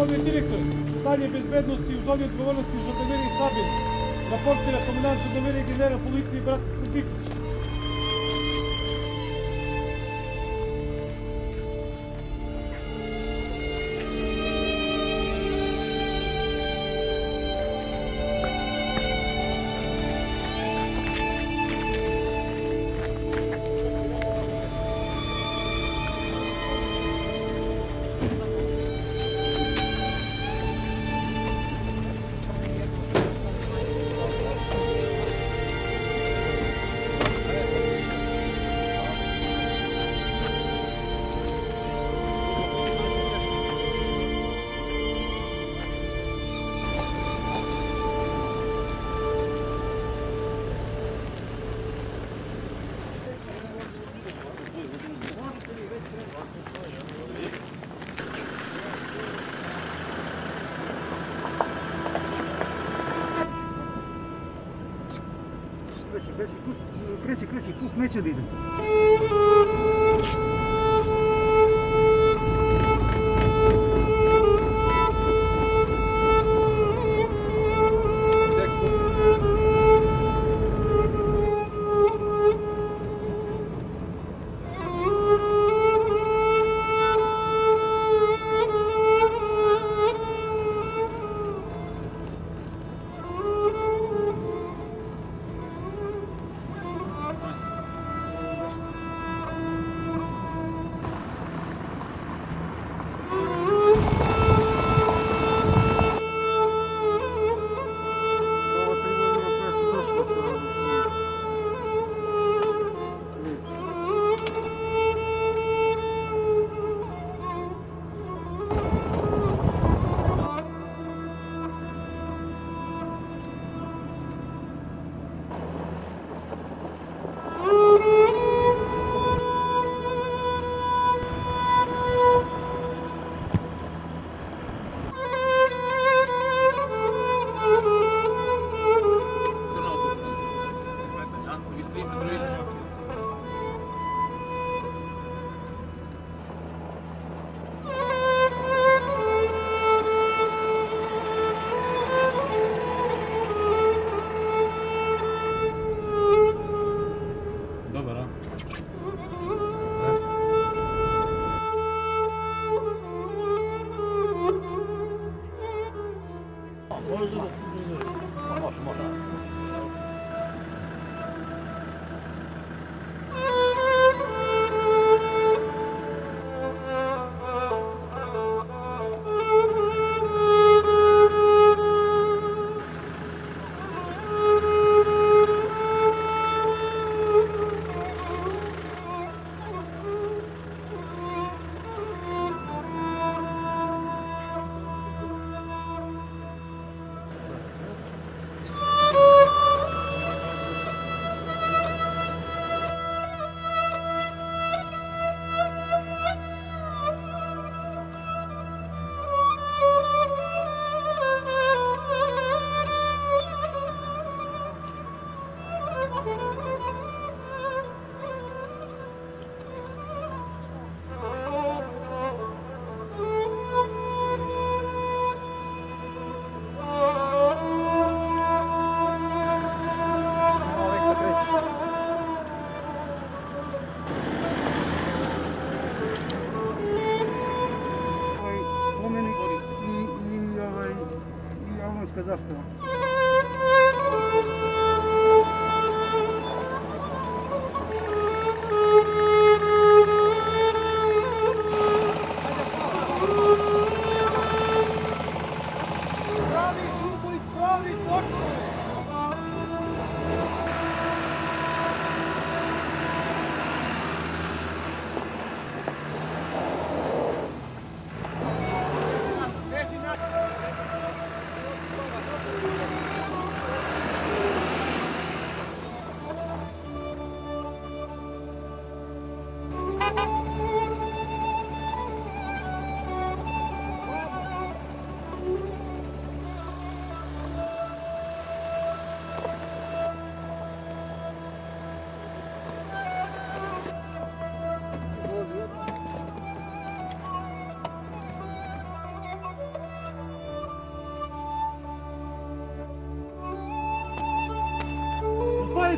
Gospodine direktor, stanje bezbednosti u zoni odgovornosti žandarmerije i stabilno. Raportira komandant žandarmerije i general policije Bratislav Bikić. Kreći, kuk neće da ide. Može da se izdržava. Može. Zastava. Pravi zubovi, pravi tortovi! Thank you.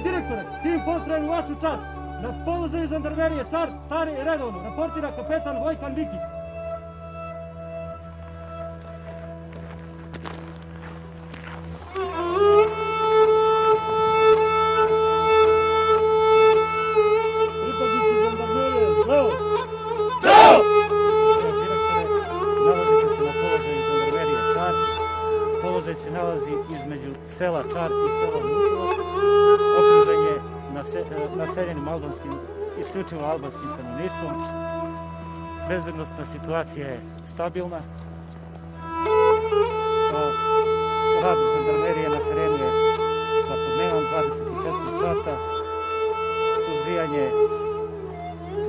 direktore, čin postrajem u vašu čast. Na položaju žandarmerije Čar, stari i redovno, raportira kapetan Vojkan Vikić. Pripadnici žandarmerije, zdravo! Zdravo! Direktore, nalazite se na položaju žandarmerije Čar. Položaj se nalazi između sela Čar i sela Lukovac. Okružen je naseljenim isključivo albanskim stanovništvom. Bezbednosna situacija je stabilna. Rad žandarmerije na terenu je svakodnevan, 24 sata. Suzbijanje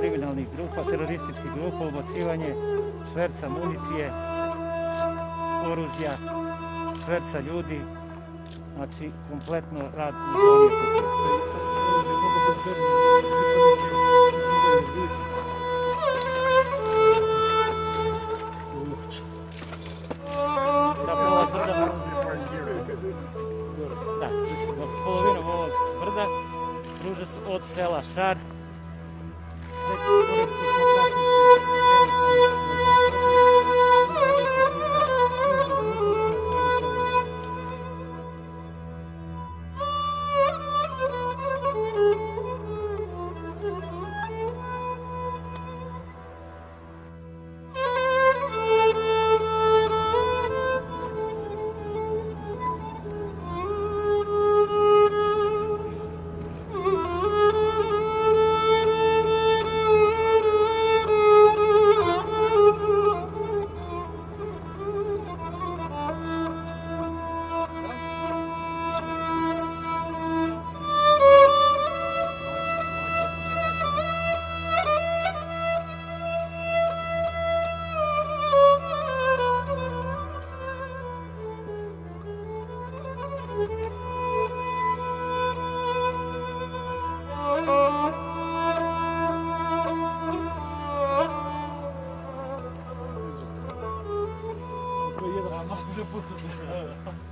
kriminalnih grupa, terorističkih grupa, ubacivanje šverca municije, oružja, šverca ljudi, znači kompletno rad u zoni okupacije. Polovinom ovog brda pruža se od sela Čar Možda da pucati.